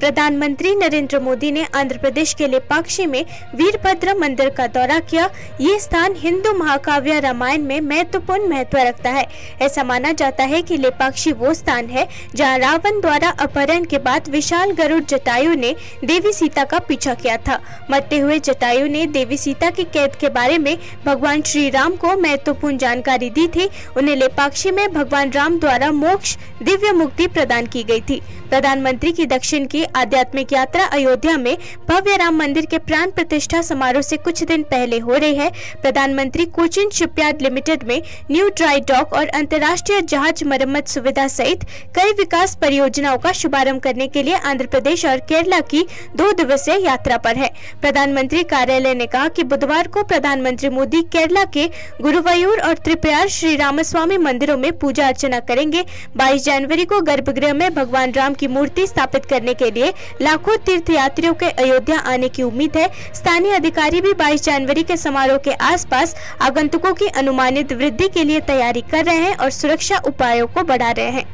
प्रधानमंत्री नरेंद्र मोदी ने आंध्र प्रदेश के लेपाक्षी में वीरभद्र मंदिर का दौरा किया। ये स्थान हिंदू महाकाव्य रामायण में महत्वपूर्ण महत्व रखता है। ऐसा माना जाता है कि लेपाक्षी वो स्थान है जहां रावण द्वारा अपहरण के बाद विशाल गरुड़ जटायु ने देवी सीता का पीछा किया था। मरते हुए जटायु ने देवी सीता की कैद के बारे में भगवान श्री राम को महत्वपूर्ण जानकारी दी थी। उन्हें लेपाक्षी में भगवान राम द्वारा मोक्ष दिव्य मुक्ति प्रदान की गई थी। प्रधानमंत्री की दक्षिण की आध्यात्मिक यात्रा अयोध्या में भव्य राम मंदिर के प्राण प्रतिष्ठा समारोह से कुछ दिन पहले हो रही है। प्रधानमंत्री कोचिन शिपयार्ड लिमिटेड में न्यू ड्राई डॉक और अंतर्राष्ट्रीय जहाज मरम्मत सुविधा सहित कई विकास परियोजनाओं का शुभारंभ करने के लिए आंध्र प्रदेश और केरला की 2 दिवसीय यात्रा पर है। प्रधानमंत्री कार्यालय ने कहा कि बुधवार को प्रधानमंत्री मोदी केरला के गुरुवायूर और त्रिपुरार श्री रामस्वामी मंदिरों में पूजा अर्चना करेंगे। 22 जनवरी को गर्भगृह में भगवान राम की मूर्ति स्थापित करने के लिए लाखों तीर्थयात्रियों के अयोध्या आने की उम्मीद है। स्थानीय अधिकारी भी 22 जनवरी के समारोह के आसपास आगंतुकों की अनुमानित वृद्धि के लिए तैयारी कर रहे हैं और सुरक्षा उपायों को बढ़ा रहे हैं।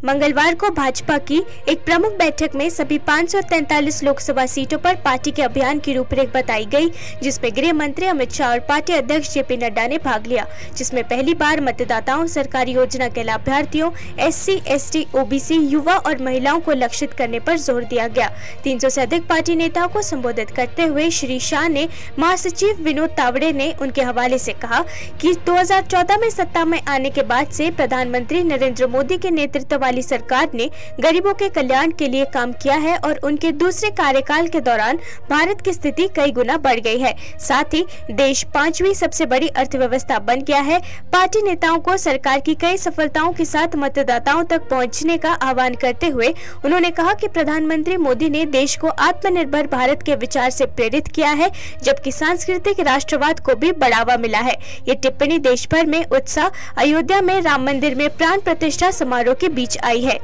मंगलवार को भाजपा की एक प्रमुख बैठक में सभी 543 लोकसभा सीटों पर पार्टी के अभियान की रूपरेख बताई गई, जिसमें गृह मंत्री अमित शाह और पार्टी अध्यक्ष जेपी नड्डा ने भाग लिया, जिसमें पहली बार मतदाताओं, सरकारी योजना के लाभार्थियों, SC, ST, OBC, युवा और महिलाओं को लक्षित करने पर जोर दिया गया। 300 से अधिक पार्टी नेताओं को संबोधित करते हुए श्री शाह ने महासचिव विनोद तावड़े ने उनके हवाले से कहा कि 2014 में सत्ता में आने के बाद से प्रधानमंत्री नरेंद्र मोदी के नेतृत्व सरकार ने गरीबों के कल्याण के लिए काम किया है और उनके दूसरे कार्यकाल के दौरान भारत की स्थिति कई गुना बढ़ गई है। साथ ही देश 5वीं सबसे बड़ी अर्थव्यवस्था बन गया है। पार्टी नेताओं को सरकार की कई सफलताओं के साथ मतदाताओं तक पहुंचने का आह्वान करते हुए उन्होंने कहा कि प्रधानमंत्री मोदी ने देश को आत्मनिर्भर भारत के विचार से प्रेरित किया है, जबकि सांस्कृतिक राष्ट्रवाद को भी बढ़ावा मिला है। ये टिप्पणी देश भर में उत्साह अयोध्या में राम मंदिर में प्राण प्रतिष्ठा समारोह के बीच आई है।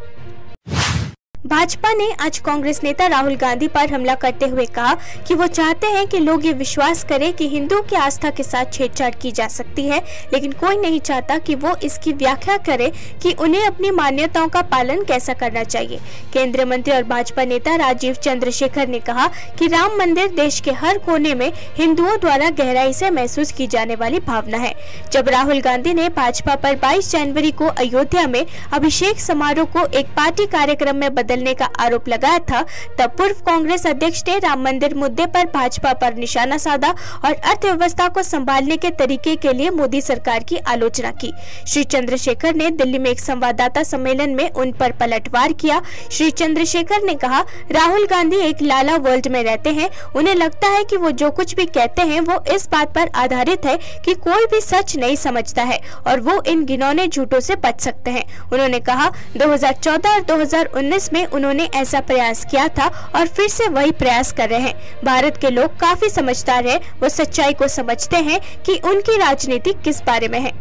भाजपा ने आज कांग्रेस नेता राहुल गांधी पर हमला करते हुए कहा कि वो चाहते हैं कि लोग ये विश्वास करें कि हिंदुओं की आस्था के साथ छेड़छाड़ की जा सकती है, लेकिन कोई नहीं चाहता कि वो इसकी व्याख्या करे कि उन्हें अपनी मान्यताओं का पालन कैसा करना चाहिए। केंद्रीय मंत्री और भाजपा नेता राजीव चंद्रशेखर ने कहा कि राम मंदिर देश के हर कोने में हिंदुओं द्वारा गहराई से महसूस की जाने वाली भावना है। जब राहुल गांधी ने भाजपा पर 22 जनवरी को अयोध्या में अभिषेक समारोह को एक पार्टी कार्यक्रम में बदलने का आरोप लगाया था, तब पूर्व कांग्रेस अध्यक्ष ने राम मंदिर मुद्दे पर भाजपा पर निशाना साधा और अर्थव्यवस्था को संभालने के तरीके के लिए मोदी सरकार की आलोचना की। श्री चंद्रशेखर ने दिल्ली में एक संवाददाता सम्मेलन में उन पर पलटवार किया। श्री चंद्रशेखर ने कहा, राहुल गांधी एक लाला वर्ल्ड में रहते हैं। उन्हें लगता है कि वो जो कुछ भी कहते हैं वो इस बात पर आधारित है कि कोई भी सच नहीं समझता है और वो इन घिनौने झूठों से बच सकते हैं। उन्होंने कहा 2014 और 2019 में उन्होंने ऐसा प्रयास किया था और फिर से वही प्रयास कर रहे हैं। भारत के लोग काफी समझदार हैं, वो सच्चाई को समझते हैं कि उनकी राजनीति किस बारे में है।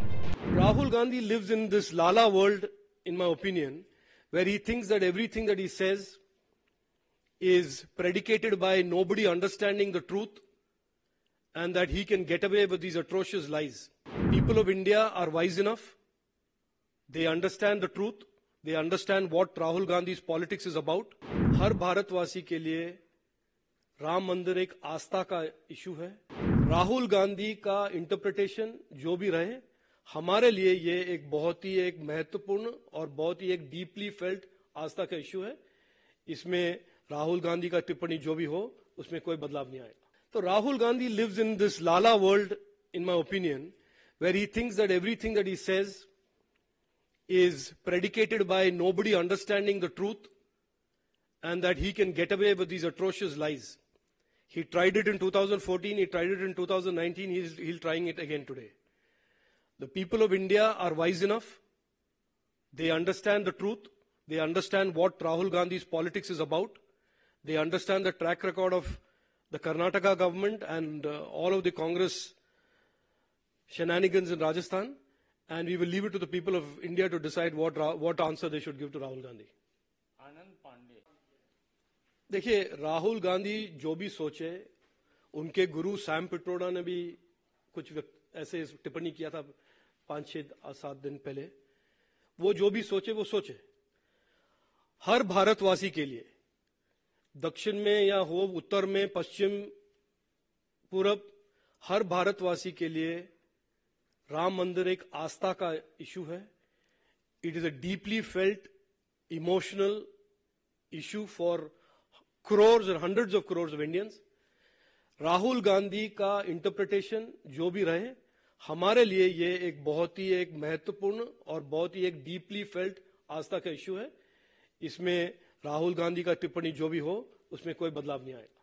Rahul Gandhi lives in this lala world, in my opinion, where he thinks that everything that he says is predicated by nobody understanding the truth and that he can get away with these atrocious lies. People of India are wise enough. They understand the truth. They understand what Rahul Gandhi's politics is about. हर भारतवासी के लिए राम मंदिर एक आस्था का issue है। राहुल गांधी का interpretation जो भी रहे, हमारे लिए ये एक बहुत ही एक महत्वपूर्ण और बहुत ही एक डीपली फेल्ट आस्था का इशू है। इसमें राहुल गांधी का टिप्पणी जो भी हो, उसमें कोई बदलाव नहीं आएगा। तो Rahul Gandhi lives in this lala world, in my opinion, where he thinks that everything that he says is predicated by nobody understanding the truth and that he can get away with these atrocious lies. He tried it in 2014, he tried it in 2019, he's trying it again today. The people of India are wise enough. They understand the truth. They understand what Rahul Gandhi's politics is about. They understand the track record of the Karnataka government and all of the Congress shenanigans in Rajasthan. And we will leave it to the people of India to decide what answer they should give to Rahul Gandhi. आनंद पांडे, देखिए राहुल गांधी जो भी सोचे, उनके गुरु Sam Pitroda ने भी कुछ ऐसे टिप्पणी किया था 5-6-7 दिन पहले। वो जो भी सोचे वो सोचे। हर भारतवासी के लिए दक्षिण में या हो उत्तर में, पश्चिम, पूरब, हर भारतवासी के लिए राम मंदिर एक आस्था का इशू है. It is a deeply felt emotional issue for crores और hundreds of crores of Indians. Rahul Gandhi का इंटरप्रिटेशन जो भी रहे, हमारे लिए ये एक बहुत ही एक महत्वपूर्ण और बहुत ही एक डीपली फेल्ट आस्था का इशू है. इसमें राहुल गांधी का टिप्पणी जो भी हो, उसमें कोई बदलाव नहीं आएगा.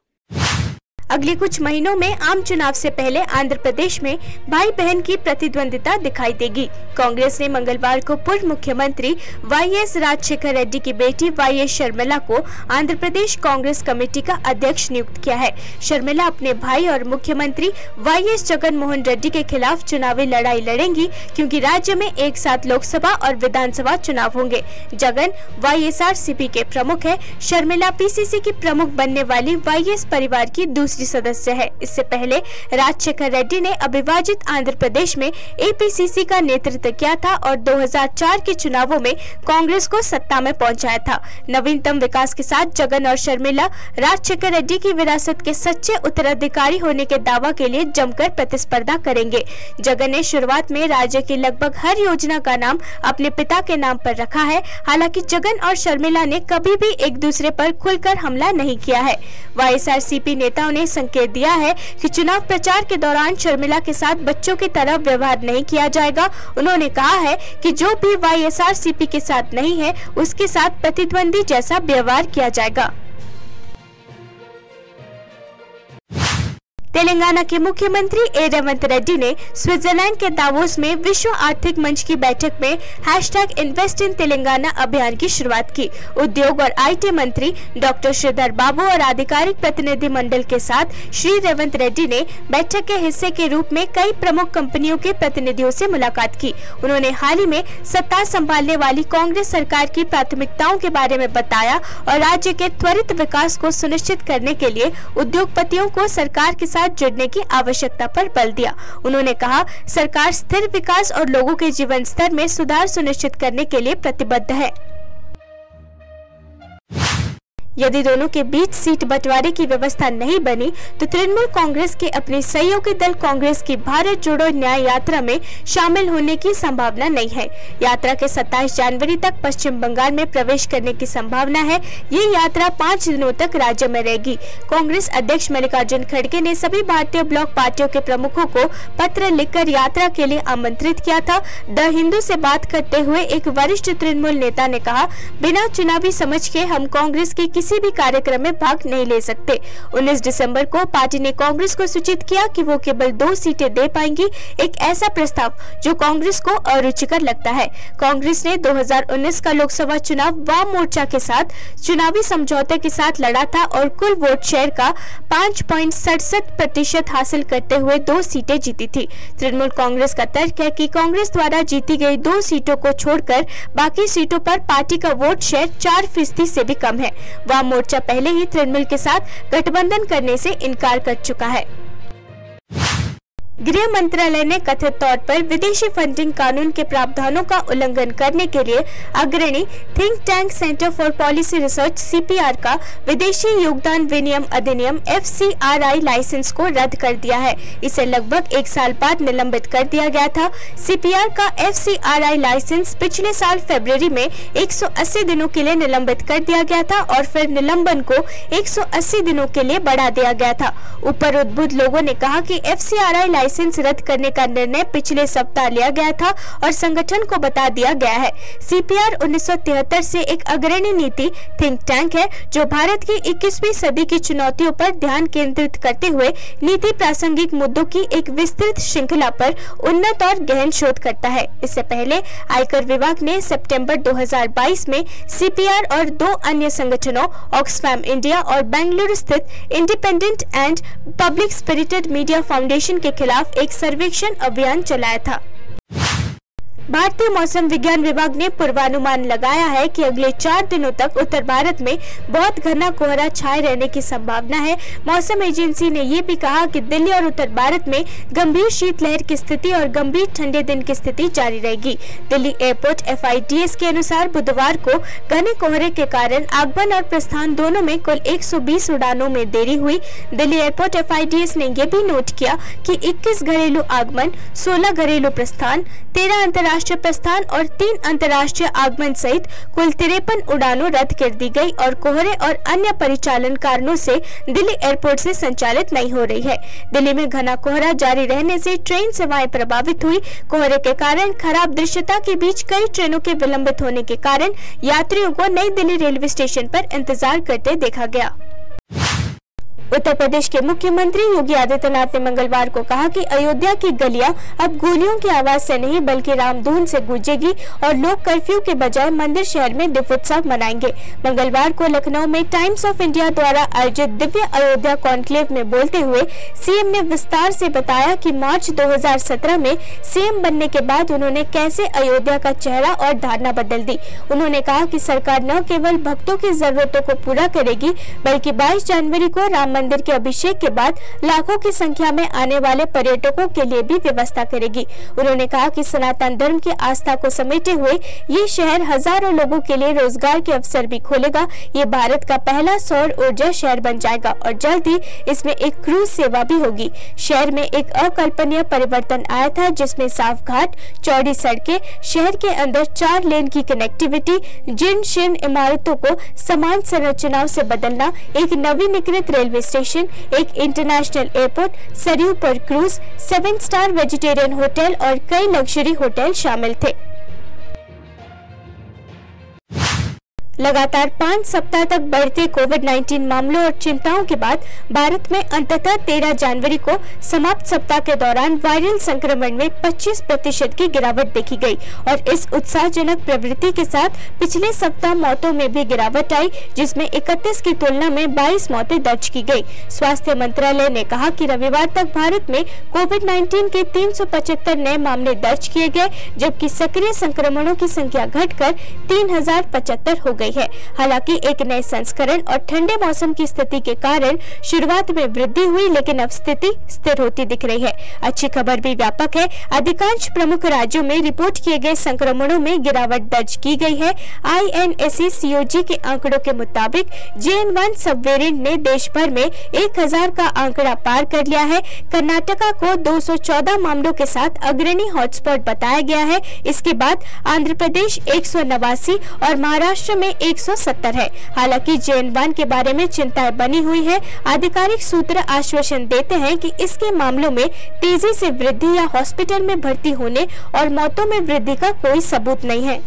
अगले कुछ महीनों में आम चुनाव से पहले आंध्र प्रदेश में भाई बहन की प्रतिद्वंदिता दिखाई देगी. कांग्रेस ने मंगलवार को पूर्व मुख्यमंत्री वाईएस राजशेखर रेड्डी की बेटी वाईएस शर्मिला को आंध्र प्रदेश कांग्रेस कमेटी का अध्यक्ष नियुक्त किया है. शर्मिला अपने भाई और मुख्यमंत्री वाईएस जगन मोहन रेड्डी के खिलाफ चुनावी लड़ाई लड़ेंगी, क्योंकि राज्य में एक साथ लोकसभा और विधानसभा चुनाव होंगे. जगन वाईएसआरसीपी के प्रमुख है. शर्मिला पीसीसी की प्रमुख बनने वाली वाईएस परिवार की दूसरी सदस्य है. इससे पहले राजशेखर रेड्डी ने अविभाजित आंध्र प्रदेश में एपीसीसी का नेतृत्व किया था और 2004 के चुनावों में कांग्रेस को सत्ता में पहुंचाया था. नवीनतम विकास के साथ जगन और शर्मिला राजशेखर रेड्डी की विरासत के सच्चे उत्तराधिकारी होने के दावा के लिए जमकर प्रतिस्पर्धा करेंगे. जगन ने शुरुआत में राज्य की लगभग हर योजना का नाम अपने पिता के नाम पर रखा है. हालांकि जगन और शर्मिला ने कभी भी एक दूसरे पर खुलकर हमला नहीं किया है. वाईएसआरसीपी नेताओं ने संकेत दिया है कि चुनाव प्रचार के दौरान शर्मिला के साथ बच्चों की तरह व्यवहार नहीं किया जाएगा. उन्होंने कहा है कि जो भी वाईएसआरसीपी के साथ नहीं है, उसके साथ प्रतिद्वंदी जैसा व्यवहार किया जाएगा. तेलंगाना के मुख्यमंत्री ए रेवंत रेड्डी ने स्विट्जरलैंड के दावोस में विश्व आर्थिक मंच की बैठक में #इन्वेस्ट इन तेलंगाना अभियान की शुरुआत की. उद्योग और आईटी मंत्री डॉक्टर श्रीधर बाबू और आधिकारिक प्रतिनिधि मंडल के साथ श्री रेवंत रेड्डी ने बैठक के हिस्से के रूप में कई प्रमुख कंपनियों के प्रतिनिधियों से मुलाकात की. उन्होंने हाल ही में सत्ता संभालने वाली कांग्रेस सरकार की प्राथमिकताओं के बारे में बताया और राज्य के त्वरित विकास को सुनिश्चित करने के लिए उद्योगपतियों को सरकार के साथ जुड़ने की आवश्यकता पर बल दिया. उन्होंने कहा, सरकार स्थिर विकास और लोगों के जीवन स्तर में सुधार सुनिश्चित करने के लिए प्रतिबद्ध है. यदि दोनों के बीच सीट बंटवारे की व्यवस्था नहीं बनी तो तृणमूल कांग्रेस के अपने सहयोगी दल कांग्रेस की भारत जोड़ो न्याय यात्रा में शामिल होने की संभावना नहीं है. यात्रा के 27 जनवरी तक पश्चिम बंगाल में प्रवेश करने की संभावना है. ये यात्रा 5 दिनों तक राज्य में रहेगी. कांग्रेस अध्यक्ष मल्लिकार्जुन खड़गे ने सभी भारतीय ब्लॉक पार्टियों के प्रमुखों को पत्र लिखकर यात्रा के लिए आमंत्रित किया था. द हिंदू से बात करते हुए एक वरिष्ठ तृणमूल नेता ने कहा, बिना चुनावी समझ के हम कांग्रेस की किसी भी कार्यक्रम में भाग नहीं ले सकते. 19 दिसंबर को पार्टी ने कांग्रेस को सूचित किया कि वो केवल 2 सीटें दे पाएंगी, एक ऐसा प्रस्ताव जो कांग्रेस को अरुचिकर लगता है. कांग्रेस ने 2019 का लोकसभा चुनाव वाम मोर्चा के साथ चुनावी समझौते के साथ लड़ा था और कुल वोट शेयर का 5.67% हासिल करते हुए 2 सीटें जीती थी. तृणमूल कांग्रेस का तर्क है कि कांग्रेस द्वारा जीती गई 2 सीटों को छोड़कर बाकी सीटों पर पार्टी का वोट शेयर 4% से भी कम है. वाम मोर्चा पहले ही तृणमूल के साथ गठबंधन करने से इनकार कर चुका है. गृह मंत्रालय ने कथित तौर पर विदेशी फंडिंग कानून के प्रावधानों का उल्लंघन करने के लिए अग्रणी think tank centre for policy research (CPR) का विदेशी योगदान विनियम अधिनियम (FCRI) लाइसेंस को रद्द कर दिया है. इसे लगभग 1 साल बाद निलंबित कर दिया गया था. CPR का FCRI लाइसेंस पिछले साल फरवरी में 180 दिनों के लिए निलंबित कर दिया गया था और फिर निलंबन को 180 दिनों के लिए बढ़ा दिया गया था. ऊपर उद्बुद्ध लोगों ने कहा कि FCRI लाइसेंस रद्द करने का निर्णय पिछले सप्ताह लिया गया था और संगठन को बता दिया गया है. CPR 1973 से एक अग्रणी नीति थिंक टैंक है जो भारत की 21वीं सदी की चुनौतियों पर ध्यान केंद्रित करते हुए नीति प्रासंगिक मुद्दों की एक विस्तृत श्रृंखला पर उन्नत और गहन शोध करता है. इससे पहले आयकर विभाग ने सितंबर 2022 में CPR और 2 अन्य संगठनों ऑक्सफैम इंडिया और बेंगलुरु स्थित independent and public spirited media foundation के खिलाफ एक सर्वेक्षण अभियान चलाया था. भारतीय मौसम विज्ञान विभाग ने पूर्वानुमान लगाया है कि अगले 4 दिनों तक उत्तर भारत में बहुत घना कोहरा छाए रहने की संभावना है। मौसम एजेंसी ने ये भी कहा कि दिल्ली और उत्तर भारत में गंभीर शीतलहर की स्थिति और गंभीर ठंडे दिन की स्थिति जारी रहेगी। दिल्ली एयरपोर्ट FIDS के अनुसार बुधवार को घने कोहरे के कारण आगमन और प्रस्थान दोनों में कुल 120 उड़ानों में देरी हुई। दिल्ली एयरपोर्ट FIDS ने यह भी नोट किया कि 21 घरेलू आगमन, 16 घरेलू प्रस्थान, 13 अंतर्राष्ट्रीय प्रस्थान और 3 अंतर्राष्ट्रीय आगमन सहित कुल 53 उड़ानों रद्द कर दी गई और कोहरे और अन्य परिचालन कारणों से दिल्ली एयरपोर्ट से संचालित नहीं हो रही है। दिल्ली में घना कोहरा जारी रहने से ट्रेन सेवाएं प्रभावित हुई। कोहरे के कारण खराब दृश्यता के बीच कई ट्रेनों के विलंबित होने के कारण यात्रियों को नई दिल्ली रेलवे स्टेशन पर इंतजार करते देखा गया। उत्तर प्रदेश के मुख्यमंत्री योगी आदित्यनाथ ने मंगलवार को कहा कि अयोध्या की गलियां अब गोलियों की आवाज से नहीं बल्कि रामधुन से गूंजेगी और लोग कर्फ्यू के बजाय मंदिर शहर में दीपोत्सव मनाएंगे। मंगलवार को लखनऊ में टाइम्स ऑफ इंडिया द्वारा आयोजित दिव्य अयोध्या कॉन्क्लेव में बोलते हुए सीएम ने विस्तार से बताया कि मार्च 2017 में सीएम बनने के बाद उन्होंने कैसे अयोध्या का चेहरा और धारणा बदल दी। उन्होंने कहा कि सरकार न केवल भक्तों की जरूरतों को पूरा करेगी बल्कि 22 जनवरी को राम मंदिर के अभिषेक के बाद लाखों की संख्या में आने वाले पर्यटकों के लिए भी व्यवस्था करेगी। उन्होंने कहा कि सनातन धर्म की आस्था को समेटे हुए ये शहर हजारों लोगों के लिए रोजगार के अवसर भी खोलेगा। ये भारत का पहला सौर ऊर्जा शहर बन जाएगा और जल्द ही इसमें एक क्रूज सेवा भी होगी। शहर में एक अकल्पनीय परिवर्तन आया था जिसमें साफ घाट, चौड़ी सड़कें, शहर के अंदर 4 लेन की कनेक्टिविटी, जीर्ण शीर्ण इमारतों को समान संरचनाओं से बदलना, एक नवीनीकृत रेलवे स्टेशन, एक इंटरनेशनल एयरपोर्ट, सरयू पर क्रूज, 7 स्टार वेजिटेरियन होटल और कई लग्जरी होटल शामिल थे। लगातार 5 सप्ताह तक बढ़ते कोविड-19 मामलों और चिंताओं के बाद भारत में अंततः 13 जनवरी को समाप्त सप्ताह के दौरान वायरल संक्रमण में 25% की गिरावट देखी गई और इस उत्साहजनक प्रवृत्ति के साथ पिछले सप्ताह मौतों में भी गिरावट आई, जिसमें 31 की तुलना में 22 मौतें दर्ज की गई। स्वास्थ्य मंत्रालय ने कहा कि रविवार तक भारत में कोविड-19 के 375 नए मामले दर्ज किए गए, जबकि सक्रिय संक्रमणों की संख्या घटकर 3075 हो गई है। हालांकि एक नए संस्करण और ठंडे मौसम की स्थिति के कारण शुरुआत में वृद्धि हुई, लेकिन अब स्थिति स्थिर होती दिख रही है। अच्छी खबर भी व्यापक है। अधिकांश प्रमुख राज्यों में रिपोर्ट किए गए संक्रमणों में गिरावट दर्ज की गई है। INSE COG के आंकड़ों के मुताबिक JN1 सब वेरिएंट ने देश भर में 1000 का आंकड़ा पार कर लिया है। कर्नाटका को 214 मामलों के साथ अग्रणी हॉटस्पॉट बताया गया है। इसके बाद आंध्र प्रदेश 189 और महाराष्ट्र में 170 है। हालांकि JN1 के बारे में चिंताएं बनी हुई है। आधिकारिक सूत्र आश्वासन देते हैं कि इसके मामलों में तेजी से वृद्धि या हॉस्पिटल में भर्ती होने और मौतों में वृद्धि का कोई सबूत नहीं है।